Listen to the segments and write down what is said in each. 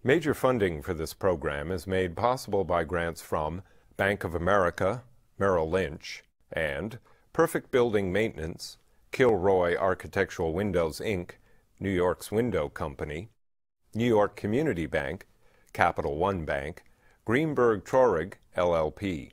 Major funding for this program is made possible by grants from Bank of America, Merrill Lynch, and Perfect Building Maintenance, Kilroy Architectural Windows, Inc., New York's Window Company, New York Community Bank, Capital One Bank, Greenberg Traurig, LLP.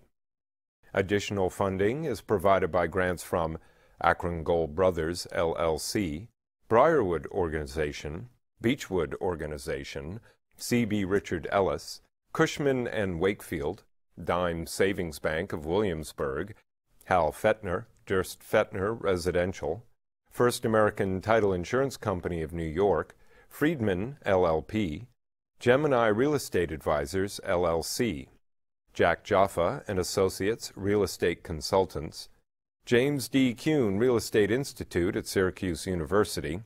Additional funding is provided by grants from Akron Gold Brothers, LLC, Briarwood Organization, Beechwood Organization, C.B. Richard Ellis, Cushman & Wakefield, Dime Savings Bank of Williamsburg, Hal Fettner, Durst Fettner Residential, First American Title Insurance Company of New York, Friedman, LLP, Gemini Real Estate Advisors, LLC, Jack Jaffa and Associates Real Estate Consultants, James D. Kuhn Real Estate Institute at Syracuse University,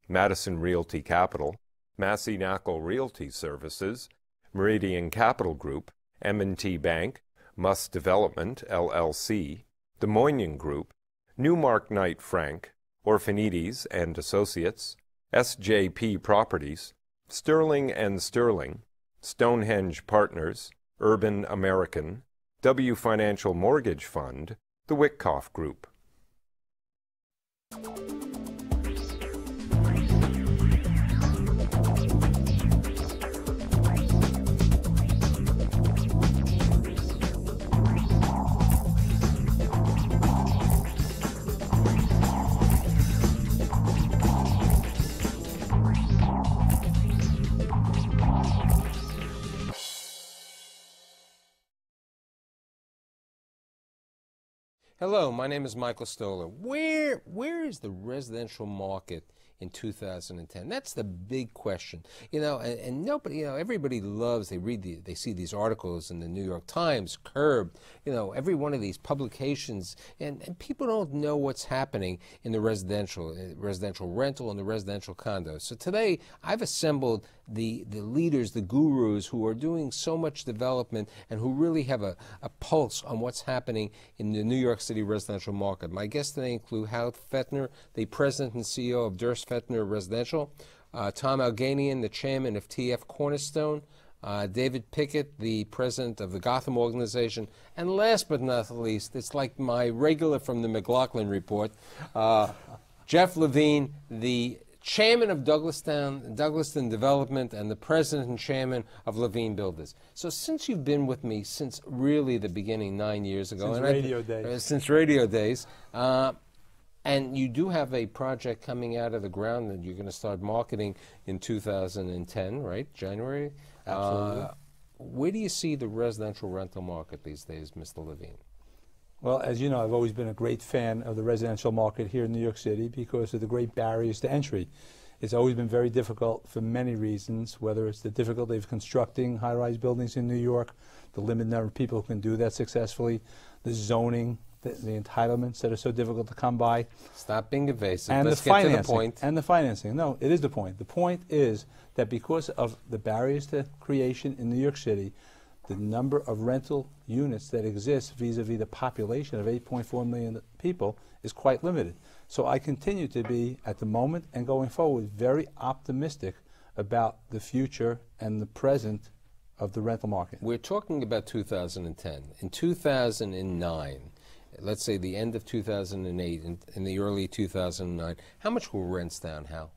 Madison Realty Capital, Massey Knackle Realty Services, Meridian Capital Group, M&T Bank, Muss Development, LLC, Des Moines Group, Newmark Knight Frank, Orphanides and Associates, SJP Properties, Sterling and Sterling, Stonehenge Partners, Urban American, W Financial Mortgage Fund, the Wickoff Group. Hello, my name is Michael Stoller. Where is the residential market in 2010? That's the big question. And nobody, everybody loves, they see these articles in the New York Times, Curbed, every one of these publications, and people don't know what's happening in the residential rental and the residential condos. So today, I've assembled the leaders, the gurus who are doing so much development and who really have a pulse on what's happening in the New York City residential market. My guests today include Hal Fettner, the president and CEO of Durst Fettner Residential, Tom Alganian, the chairman of TF Cornerstone, David Pickett, the president of the Gotham organization, and last but not least, it's like my regular from the McLaughlin Report, Jeff Levine, the chairman of Douglaston Development and the president and chairman of Levine Builders. So since you've been with me since really the beginning 9 years ago. Since radio days. And you do have a project coming out of the ground that you're going to start marketing in 2010, right? January? Absolutely. Where do you see the residential rental market these days, Mr. Levine? Well, as you know, I've always been a great fan of the residential market here in New York City because of the great barriers to entry. It's always been very difficult for many reasons, whether it's the difficulty of constructing high-rise buildings in New York, the limited number of people who can do that successfully, the zoning, the entitlements that are so difficult to come by. Stop being evasive. And Let's the get financing. to the point. And the financing. No, it is the point. The point is that because of the barriers to creation in New York City, the number of rental units that exist vis-a-vis the population of 8.4 million people is quite limited. So I continue to be, at the moment and going forward, very optimistic about the future and the present of the rental market. We're talking about 2010. In 2009, let's say the end of 2008 and in the early 2009, how much were rents down, Hal?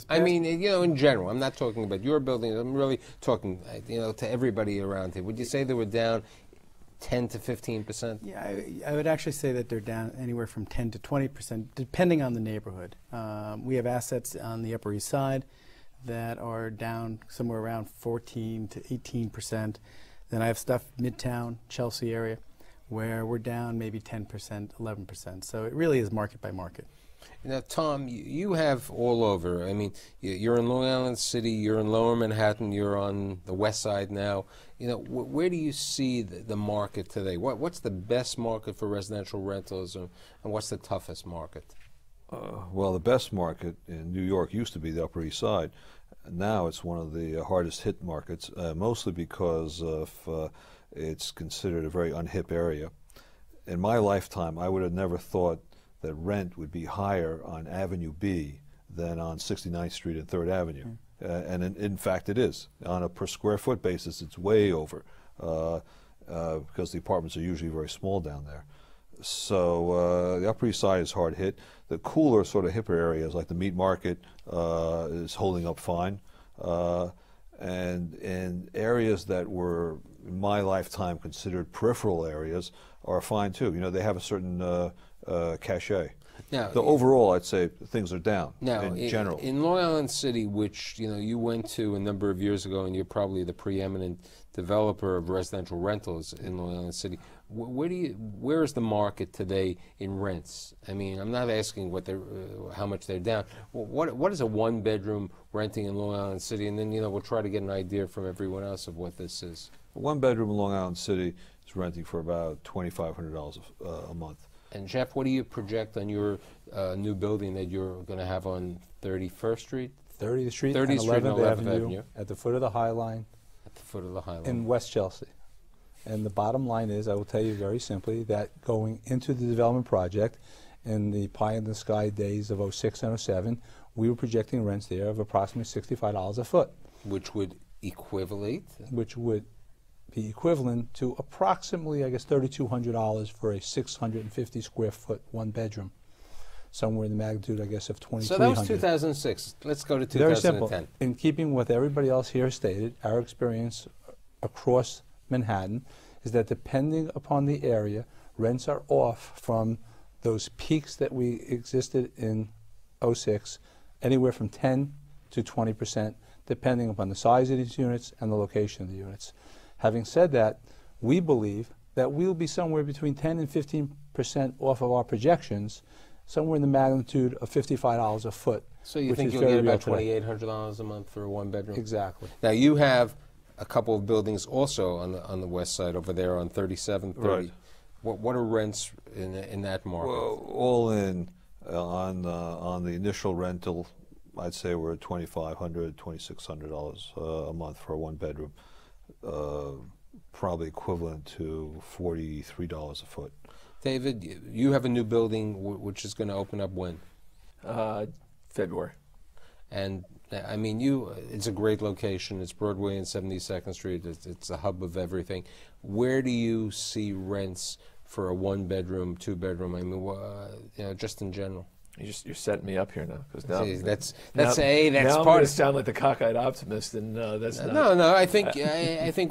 I mean, in general, I'm not talking about your building. I'm really talking, to everybody around here. Would you say they were down 10 to 15%? Yeah, I would actually say that they're down anywhere from 10 to 20%, depending on the neighborhood. We have assets on the Upper East Side that are down somewhere around 14 to 18%. Then I have stuff Midtown, Chelsea area, where we're down maybe 10%, 11%. So it really is market by market. Now, Tom, you have all over. I mean, you're in Long Island City, you're in Lower Manhattan, you're on the West Side now. Where do you see the market today? What's the best market for residential rentals, and what's the toughest market? Well, the best market in New York used to be the Upper East Side. Now it's one of the hardest hit markets, mostly because of it's considered a very unhip area. In my lifetime, I would have never thought that rent would be higher on Avenue B than on 69th Street and 3rd Avenue. and in fact it is. On a per square foot basis, it's way over, because the apartments are usually very small down there. So the Upper East Side is hard hit. The cooler, sort of hipper areas like the meat market is holding up fine. And areas that were, in my lifetime, considered peripheral areas are fine too. You know, they have a certain cachet. Now, so overall, I'd say things are down now, in general. In Long Island City, which you went to a number of years ago, and you're probably the preeminent developer of residential rentals in Long Island City. Where is the market today in rents? I mean, I'm not asking what how much they're down. What is a one-bedroom renting in Long Island City? And then we'll try to get an idea from everyone else of what this is. A one-bedroom in Long Island City is renting for about $2,500 a month. And Jeff, what do you project on your new building that you're going to have on 31st Street? 30th Street 30th and Street 11th and Avenue, at the foot of the High Line At the foot of the High Line. in West Chelsea. And the bottom line is, I will tell you very simply, that going into the development project in the pie in the sky days of 06 and 07, we were projecting rents there of approximately $65 a foot. Which would equivalent? Which would be equivalent to approximately, I guess, $3,200 for a 650 square foot one bedroom. Somewhere in the magnitude, I guess, of 2,300. So that was 2006. Let's go to 2010. Very simple. In keeping with everybody else here stated, our experience across Manhattan is that depending upon the area, rents are off from those peaks that we existed in 06, anywhere from 10 to 20%, depending upon the size of these units and the location of the units. Having said that, we believe that we'll be somewhere between 10 and 15% off of our projections, somewhere in the magnitude of $55 a foot. So you think you'll get about $2,800 a month for a one bedroom? Exactly. Now you have a couple of buildings also on the west side over there on 3730. Right. What are rents in that market? Well, all in on the initial rental, I'd say we're at $2,500, $2,600 a month for a one bedroom, probably equivalent to $43 a foot. David, you have a new building which is going to open up when? February. And I mean, it's a great location. It's Broadway and 72nd Street. It's a hub of everything. Where do you see rents for a one bedroom, two bedroom? I mean, just in general. You're setting me up here now, because now that's now part. I'm going to sound like the cockeyed optimist, and that's not. No. I think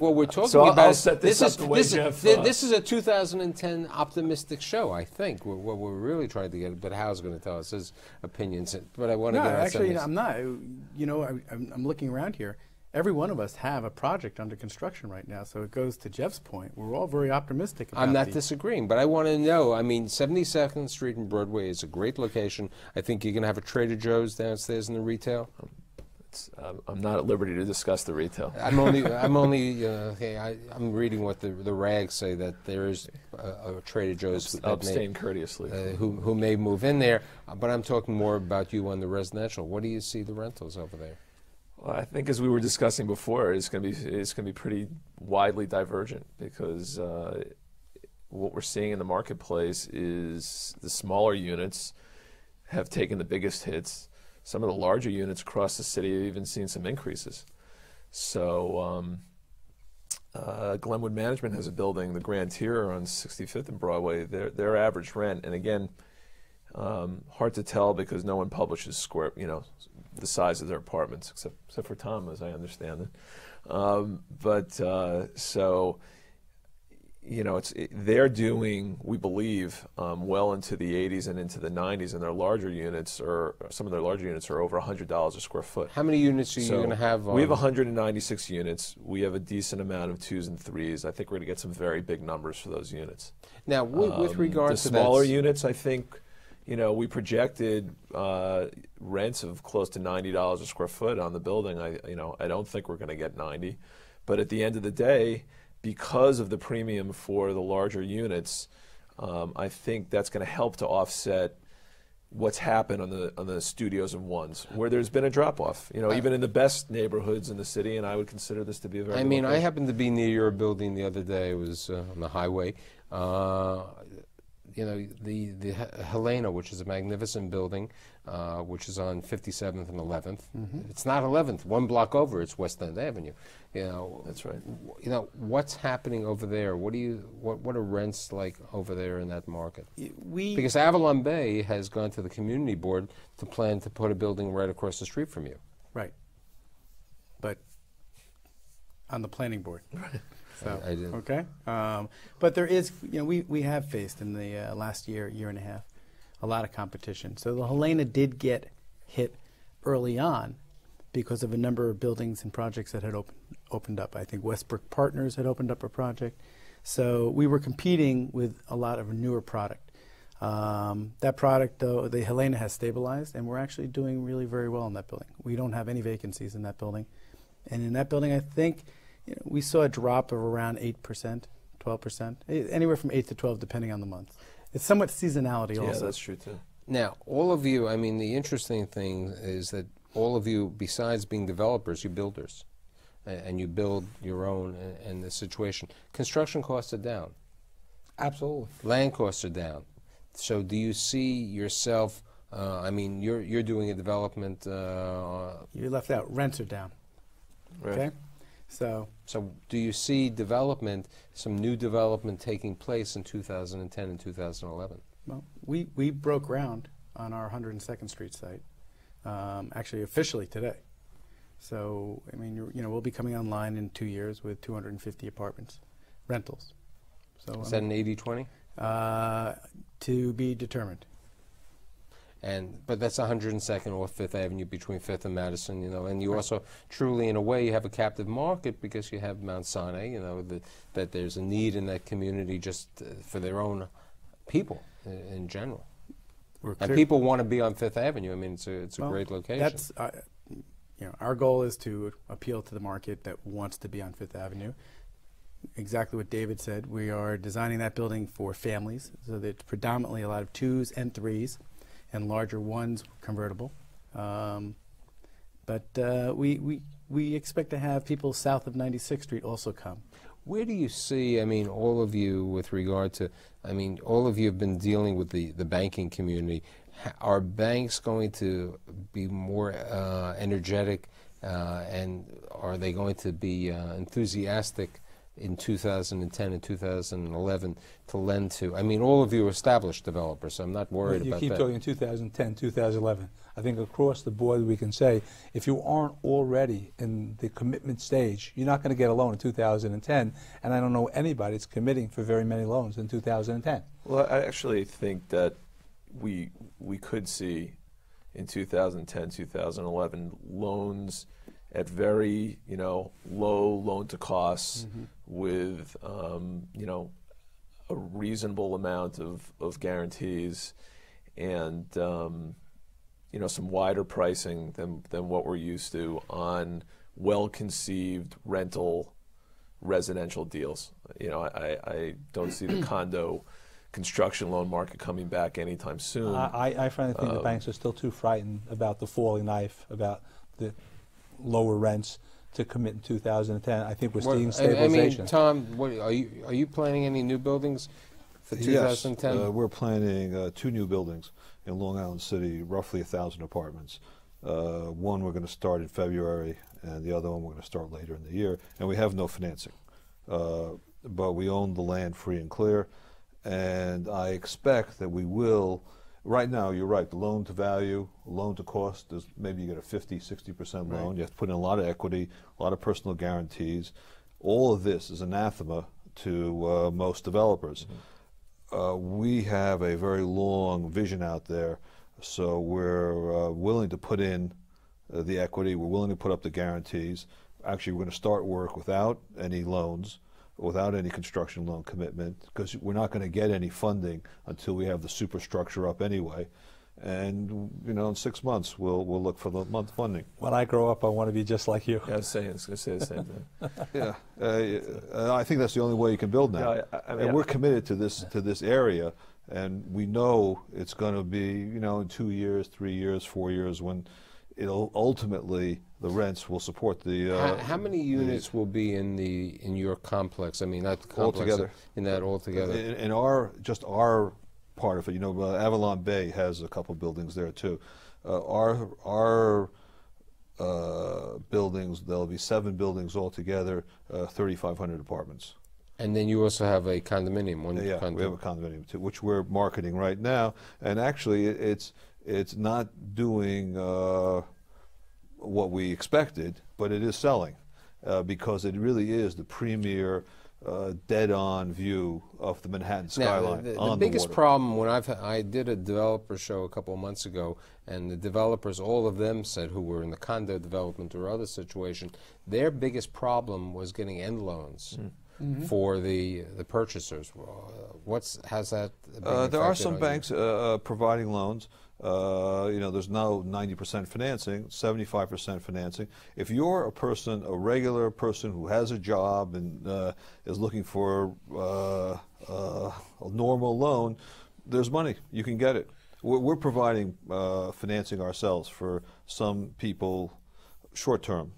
what we're talking so about. I'll set this up the way Jeff. This is a 2010 optimistic show. I think what we're really trying to get, but Hal's going to tell us his opinions. But I want to get. Actually, I'm not. I'm looking around here. Every one of us have a project under construction right now, so it goes to Jeff's point. We're all very optimistic about I'm not disagreeing, but I want to know, I mean, 72nd Street and Broadway is a great location. I think you're going to have a Trader Joe's downstairs in the retail. I'm not at liberty to discuss the retail. I'm reading what the rags say, that there is a Trader Joe's I'll abstain courteously. who may move in there, but I'm talking more about you on the residential. What do you see the rentals over there? Well, I think, as we were discussing before, it's going to be pretty widely divergent, because what we're seeing in the marketplace is the smaller units have taken the biggest hits. Some of the larger units across the city have even seen some increases. So Glenwood Management has a building, the Grand Tier on 65th and Broadway. Their average rent, and again, hard to tell because no one publishes the size of their apartments, except for Tom, as I understand it. They're doing, we believe, well into the 80s and into the 90s, and their larger units, or some of their larger units, are over $100 a square foot. How many units are you going to have? We have 196 units. We have a decent amount of 2s and 3s. I think we're going to get some very big numbers for those units. Now, with regard to the smaller units, I think, we projected rents of close to $90 a square foot on the building. I don't think we're going to get 90, but at the end of the day, because of the premium for the larger units, I think that's going to help to offset what's happened on the studios and ones, where there's been a drop off. Even in the best neighborhoods in the city, and I would consider this to be a very. I happened to be near your building the other day. It was on the highway. you know, the Helena, which is a magnificent building, which is on 57th and 11th. It's not 11th, one block over. It's West End Avenue. You know, That's right. You know, what's happening over there? What are rents like over there in that market? Because Avalon Bay has gone to the community board to plan to put a building right across the street from you. Right. But on the planning board. So, I did. Okay. But there is, you know, we have faced in the last year and a half, a lot of competition. So the Helena did get hit early on because of a number of buildings and projects that had opened up. I think Westbrook Partners had opened up a project. So we were competing with a lot of newer product. That product, though, the Helena has stabilized, and we're actually doing really very well in that building. We don't have any vacancies in that building. And in that building, I think, you know, we saw a drop of around 8%, 12%, anywhere from 8 to 12, depending on the month. It's somewhat seasonality also. Yeah, that's true, too. Now, all of you, I mean, the interesting thing is that all of you, besides being developers, you're builders. And you build your own and the situation. Construction costs are down. Absolutely. Land costs are down. So do you see yourself, I mean, you're doing a development. You left out, rents are down. Right. Okay? So do you see development, some new development taking place in 2010 and 2011? well, we broke ground on our 102nd Street site, actually officially today. So, I mean, you know, we'll be coming online in 2 years with 250 apartments, rentals. So Is that an 80-20? to be determined. But that's 102nd off Fifth Avenue between Fifth and Madison, you know, and you also truly, in a way, you have a captive market because you have Mount Sinai, you know, that there's a need in that community just for their own people in general. And people want to be on Fifth Avenue. I mean, it's a great location. That's, you know, our goal is to appeal to the market that wants to be on Fifth Avenue. Exactly what David said. We are designing that building for families, so that it's predominantly a lot of 2s and 3s, and larger 1s convertible. But we expect to have people south of 96th Street also come. Where do you see, I mean, all of you with regard to, I mean, all of you have been dealing with the banking community. Are banks going to be more energetic and are they going to be enthusiastic in 2010 and 2011 to lend to? I mean, all of you are established developers, so I'm not worried about that. You keep talking 2010, 2011. I think across the board we can say if you aren't already in the commitment stage, you're not going to get a loan in 2010, and I don't know anybody that's committing for very many loans in 2010. Well, I actually think that we could see in 2010, 2011 loans at very, you know, low loan to costs with, you know, a reasonable amount of guarantees and, you know, some wider pricing than what we're used to on well-conceived rental residential deals. You know, I don't see the condo construction loan market coming back anytime soon. I frankly think the banks are still too frightened about the falling knife, about the lower rents to commit in 2010. I think we're seeing stabilization. I mean, Tom, are you planning any new buildings for 2010? Yes, we're planning 2 new buildings in Long Island City, roughly 1,000 apartments. One we're going to start in February, and the other one we're going to start later in the year. And we have no financing, but we own the land free and clear. And I expect that we will. Right now, you're right, the loan to value, loan to cost, is maybe you get a 50, 60% loan. You have to put in a lot of equity, a lot of personal guarantees. All of this is anathema to most developers. We have a very long vision out there, so we're willing to put in the equity, we're willing to put up the guarantees. Actually, we're going to start work without any loans, without any construction loan commitment, because we're not going to get any funding until we have the superstructure up anyway. And, you know, in 6 months, we'll look for the month funding. When I grow up, I want to be just like you. Yeah, I was going to say the same thing. Yeah, I think that's the only way you can build now. Yeah, I mean, and we're committed to this area, and we know it's going to be, you know, in 2 years, 3 years, 4 years, when it'll ultimately the rents will support the. How many units will be in your complex? I mean, not the complex. Altogether. In that altogether. In our part of it. You know, Avalon Bay has a couple buildings there too. Our buildings, there'll be 7 buildings altogether, 3,500 apartments. And then you also have a condominium. Yeah, we have a condominium too, which we're marketing right now. And actually, it's not doing what we expected, but it is selling because it really is the premier dead-on view of the Manhattan skyline. Now, the biggest problem when I did a developer show a couple of months ago, and the developers, all of them said, who were in the condo development or other situation, their biggest problem was getting end loans. For the purchasers. How's that? There are some banks providing loans. You know, there's no 90% financing, 75% financing. If you're a regular person who has a job and is looking for a normal loan, there's money. You can get it. We're providing financing ourselves for some people, short term.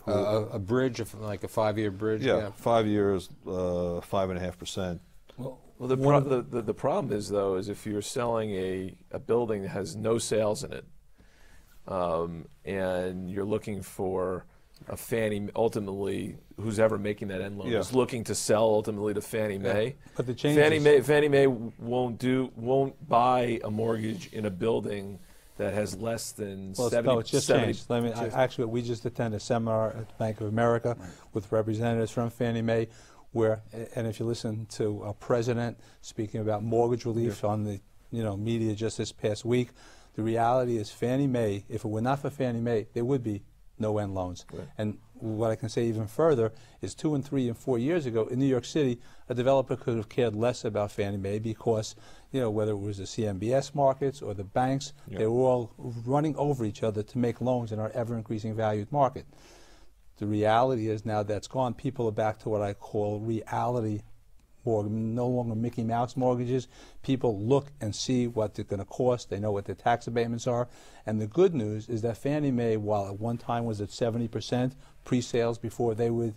A bridge, like a 5-year bridge? Yeah, 5 years, 5.5%. Well, the problem is, though, is if you're selling a building that has no sales in it, and you're looking for a Fannie, ultimately, who's ever making that end loan is looking to sell ultimately to Fannie Mae. But the changes. Fannie Mae won't buy a mortgage in a building that has less than 70. No, it's just changed. Actually, we just attended a seminar at Bank of America with representatives from Fannie Mae, and if you listen to our president speaking about mortgage relief on the media just this past week, the reality is Fannie Mae, if it were not for Fannie Mae, there would be no end loans. Right. And what I can say even further is 2 and 3 and 4 years ago in New York City, a developer could have cared less about Fannie Mae because, whether it was the CMBS markets or the banks, they were all running over each other to make loans in our ever-increasing valued market. The reality is now that's gone. People are back to what I call reality mortgage, no longer Mickey Mouse mortgages. People look and see what they're going to cost. They know what their tax abatements are. And the good news is that Fannie Mae, while at one time was at 70% pre-sales before they would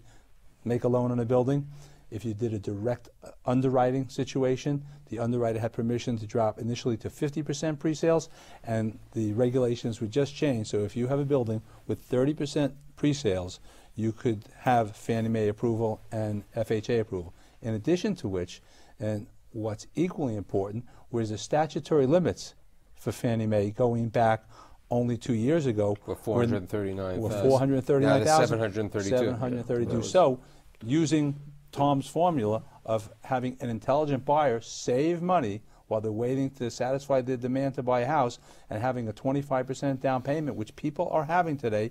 make a loan on a building, if you did a direct underwriting situation, the underwriter had permission to drop initially to 50% pre-sales, and the regulations would just change. So if you have a building with 30% pre-sales, you could have Fannie Mae approval and FHA approval. In addition to which, and what's equally important, was the statutory limits for Fannie Mae going back only 2 years ago. Were 439,000. Were 439,000. 732. 732. So, using Tom's formula of having an intelligent buyer save money while they're waiting to satisfy their demand to buy a house and having a 25% down payment, which people are having today,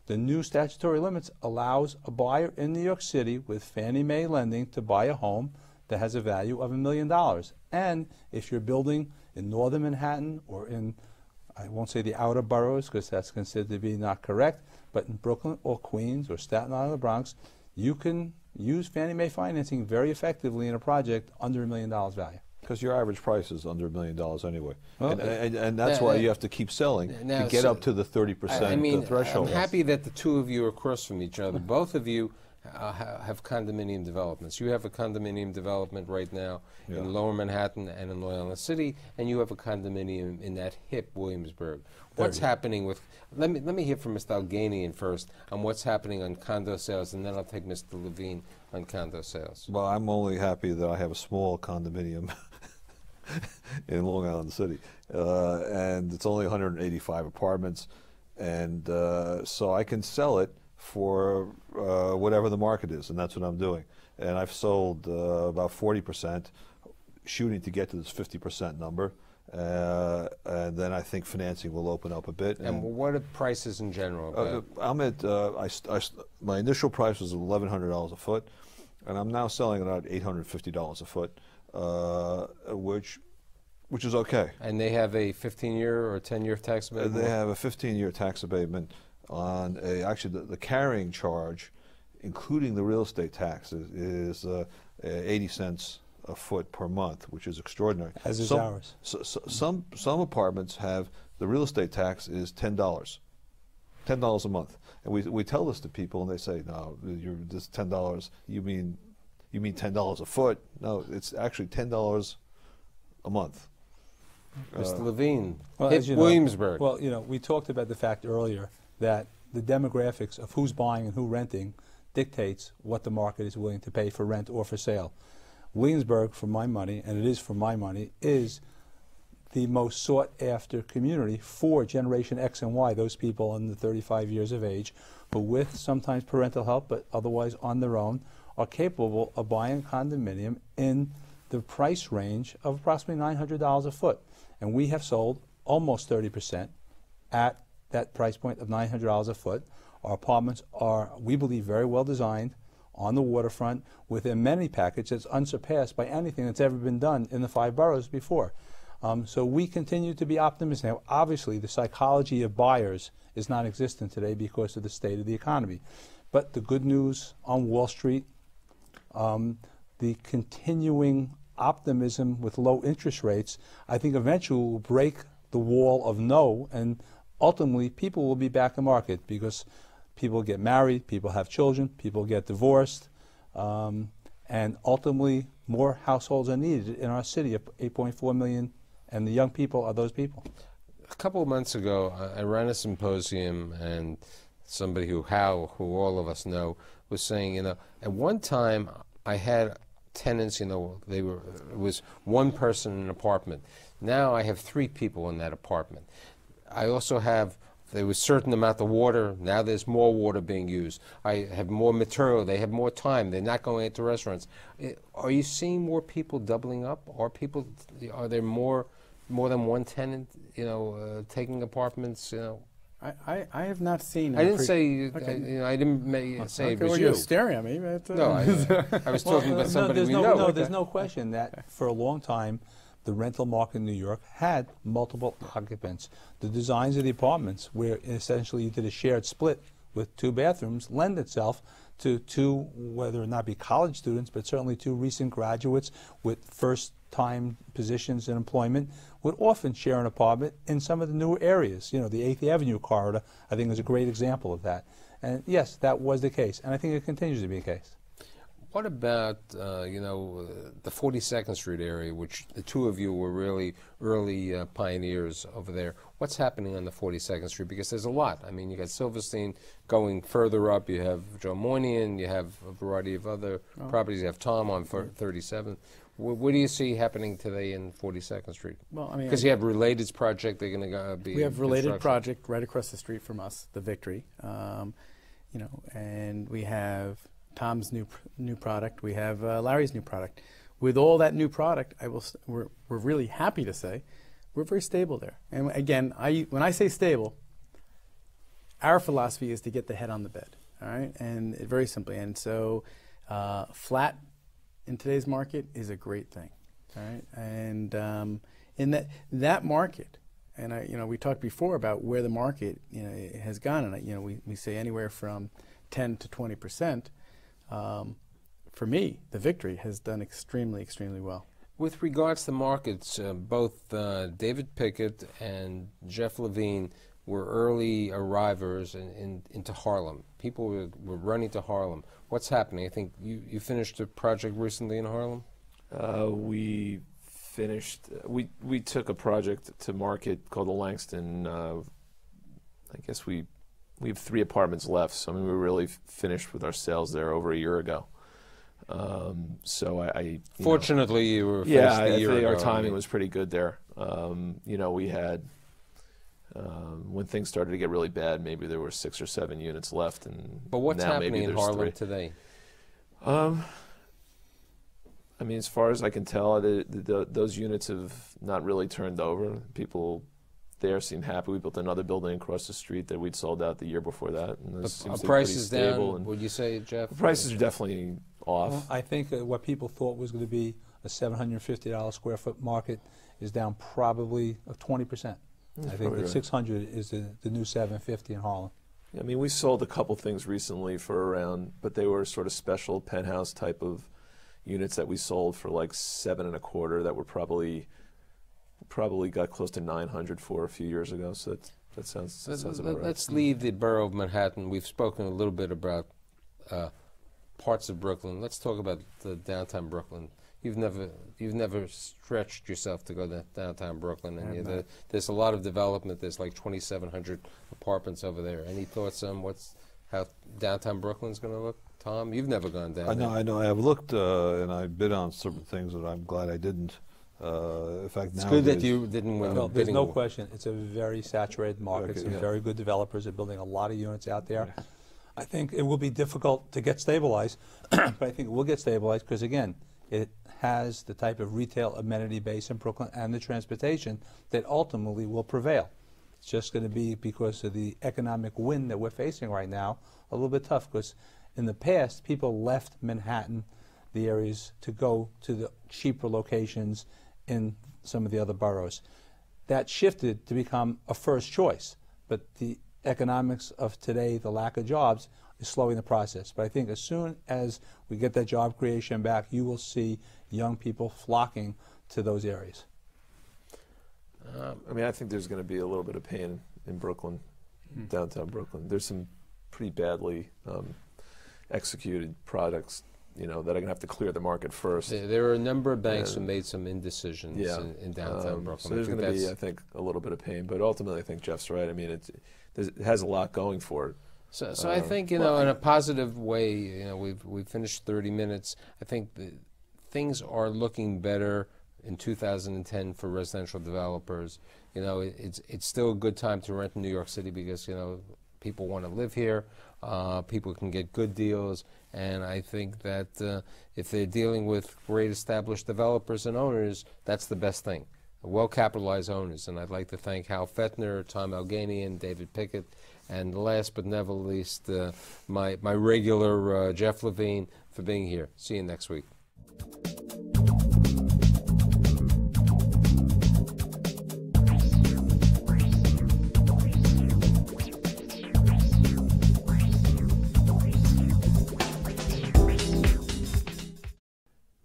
the new statutory limits allows a buyer in New York City with Fannie Mae lending to buy a home that has a value of $1 million. And if you're building in northern Manhattan or in, I won't say the outer boroughs because that's considered to be not correct, but in Brooklyn or Queens or Staten Island or the Bronx, you can use Fannie Mae financing very effectively in a project under $1 million value. Because your average price is under $1 million anyway. Well, and that's why you have to keep selling to get up to the 30% threshold. I'm happy that the two of you are across from each other. Both of you have condominium developments. You have a condominium development right now in Lower Manhattan and in Long Island City, and you have a condominium in that hip Williamsburg. What's happening with, let me hear from Mr. Alganian first on what's happening on condo sales, and then I'll take Mr. Levine on condo sales. Well, I'm only happy that I have a small condominium in Long Island City, and it's only 185 apartments, and so I can sell it for whatever the market is, and that's what I'm doing. And I've sold about 40%, shooting to get to this 50% number, and then I think financing will open up a bit. And what are prices in general? I'm at my initial price was $1,100 a foot, and I'm now selling it at $850 a foot. Which is okay. And they have a 15-year or 10-year tax abatement? They have a 15-year tax abatement on actually the carrying charge, including the real estate tax, is 80 cents a foot per month, which is extraordinary. As is ours. Some apartments have, the real estate tax is $10 a month. And we tell this to people and they say, no, this $10, you mean $10 a foot? No, it's actually $10 a month. Mr. Levine, Well, hit as you know, Williamsburg. Well, you know, we talked about the fact earlier that the demographics of who's buying and who renting dictates what the market is willing to pay for rent or for sale. Williamsburg, for my money, and it is for my money, is the most sought-after community for Generation X and Y, those people under 35 years of age, who with sometimes parental help, but otherwise on their own, are capable of buying a condominium in the price range of approximately $900 a foot. And we have sold almost 30% at that price point of $900 a foot. Our apartments are, we believe, very well designed on the waterfront with an amenity package that's unsurpassed by anything that's ever been done in the 5 boroughs before. So we continue to be optimistic. Now, obviously, the psychology of buyers is non-existent today because of the state of the economy. But the good news on Wall Street, the continuing optimism with low interest rates, I think eventually will break the wall of no, and ultimately people will be back in market because people get married, people have children, people get divorced, and ultimately more households are needed in our city of 8.4 million, and the young people are those people. A couple of months ago, I ran a symposium, and somebody who all of us know, was saying, you know, at one time I had tenants, you know, it was one person in an apartment. Now I have 3 people in that apartment. I also have, there was a certain amount of water. Now there's more water being used. I have more material. They have more time. They're not going into restaurants. Are you seeing more people doubling up? Are there more than one tenant, you know, taking apartments, you know? I have not seen. I didn't say. Okay. I didn't say it was well, you. You're staring at me. But, No, I was talking about somebody we know. No, there's no question that for a long time, the rental market in New York had multiple occupants. The designs of the apartments, where essentially you did a shared split with 2 bathrooms, lend itself to 2, whether or not be college students, but certainly 2 recent graduates with first-time positions in employment would often share an apartment in some of the newer areas. You know, the 8th Avenue corridor, I think, is a great example of that. And yes, that was the case, and I think it continues to be the case. What about, you know, the 42nd Street area, which the 2 of you were really early pioneers over there? What's happening on the 42nd Street? Because there's a lot. I mean, you got Silverstein going further up. You have Joe Moynihan. You have a variety of other properties. You have Tom on 37th. What do you see happening today in 42nd Street? Well, I mean, because you have Related's project. They're going to be. We have Related project right across the street from us, the Victory. You know, and we have Tom's new product. We have Larry's new product. With all that new product, we're really happy to say we're very stable there. And again, when I say stable, our philosophy is to get the head on the bed. All right, and very simply, and so flat in today's market is a great thing. All right, and in that market, and you know, we talked before about where the market, you know, it has gone, and you know, we say anywhere from 10 to 20%. For me, the Victory has done extremely, extremely well. With regards to markets, both David Pickett and Jeff Levine were early arrivers into Harlem. People were running to Harlem. What's happening? I think you finished a project recently in Harlem? We finished, we took a project to market called the Langston. I guess we have 3 apartments left, so I mean, we really finished with our sales there over a year ago. So fortunately, you were finished a year ago. Our timing was pretty good there. You know, we had when things started to get really bad, maybe there were 6 or 7 units left, and but what's now happening maybe in there's Harlem 3. today? I mean, as far as I can tell, those units have not really turned over. People there seem happy. We built another building across the street that we'd sold out the year before that. And this seems prices pretty stable. down, would you say, Jeff? Prices are definitely off. Well, I think what people thought was going to be a $750 square foot market is down probably 20%. I think that 600 is the new 750 in Harlem. I mean, we sold a couple things recently for around, but they were sort of special penthouse type of units that we sold for like 7 1/4 that were probably got close to 900 for a few years ago. So that sounds about right. Let's leave the borough of Manhattan. We've spoken a little bit about parts of Brooklyn. Let's talk about the downtown Brooklyn. you've never stretched yourself to go to downtown Brooklyn, and there's a lot of development. There's like 2,700 apartments over there. Any thoughts on how downtown Brooklyn's going to look? Tom, you've never gone down there. I know. I have looked and I bid on certain things that I'm glad I didn't. In fact, it's good that you didn't win. Well, there's no question. It's a very saturated market. Okay, Some very good developers are building a lot of units out there. Yeah. I think it will be difficult to get stabilized, but I think it will get stabilized because, again, it has the type of retail amenity base in Brooklyn and the transportation that ultimately will prevail. It's just going to be, because of the economic wind that we're facing right now, a little bit tough, because in the past, people left Manhattan, the areas, to go to the cheaper locations in some of the other boroughs. That shifted to become a first choice, but the economics of today, the lack of jobs, is slowing the process. But I think as soon as we get that job creation back, you will see young people flocking to those areas. I mean, I think there's going to be a little bit of pain in Brooklyn, downtown Brooklyn. There's some pretty badly executed products, that are going to have to clear the market first. There are a number of banks who made some indecisions in downtown Brooklyn. So there's going to be, I think, a little bit of pain. But ultimately, I think Jeff's right. I mean, it has a lot going for it. So I think, in a positive way, we've finished 30 minutes. I think things are looking better in 2010 for residential developers. It's still a good time to rent in New York City because, people want to live here. People can get good deals. And I think that if they're dealing with great established developers and owners, that's the best thing. Well-capitalized owners. And I'd like to thank Hal Fettner, Tom Alganian, David Pickett, and last but never least, my regular Jeff Levine for being here. See you next week.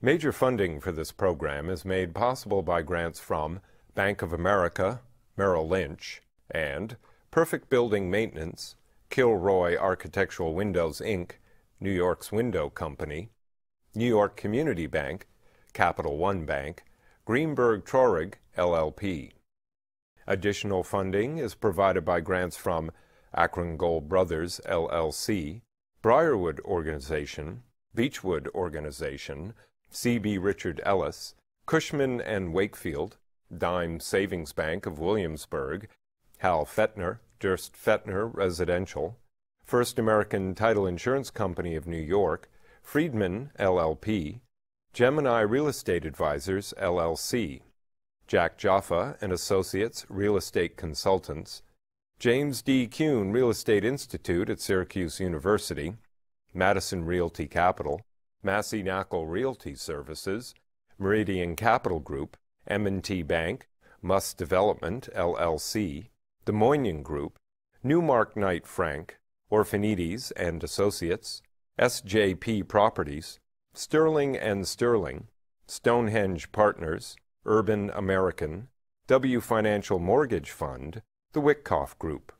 Major funding for this program is made possible by grants from Bank of America, Merrill Lynch, and Perfect Building Maintenance, Kilroy Architectural Windows, Inc., New York's Window Company, New York Community Bank, Capital One Bank, Greenberg Traurig, LLP. Additional funding is provided by grants from Akron Gold Brothers, LLC, Briarwood Organization, Beechwood Organization, C.B. Richard Ellis, Cushman and Wakefield, Dime Savings Bank of Williamsburg, Hal Fettner, Durst Fettner Residential, First American Title Insurance Company of New York, Friedman, LLP, Gemini Real Estate Advisors, LLC, Jack Jaffa and Associates Real Estate Consultants, James D. Kuhn Real Estate Institute at Syracuse University, Madison Realty Capital, Massey Knackle Realty Services, Meridian Capital Group, M&T Bank, Muss Development, LLC, Des Moines Group, Newmark Knight Frank, Orphanides and Associates, SJP Properties, Sterling and Sterling, Stonehenge Partners, Urban American, W Financial Mortgage Fund, the Wickoff Group.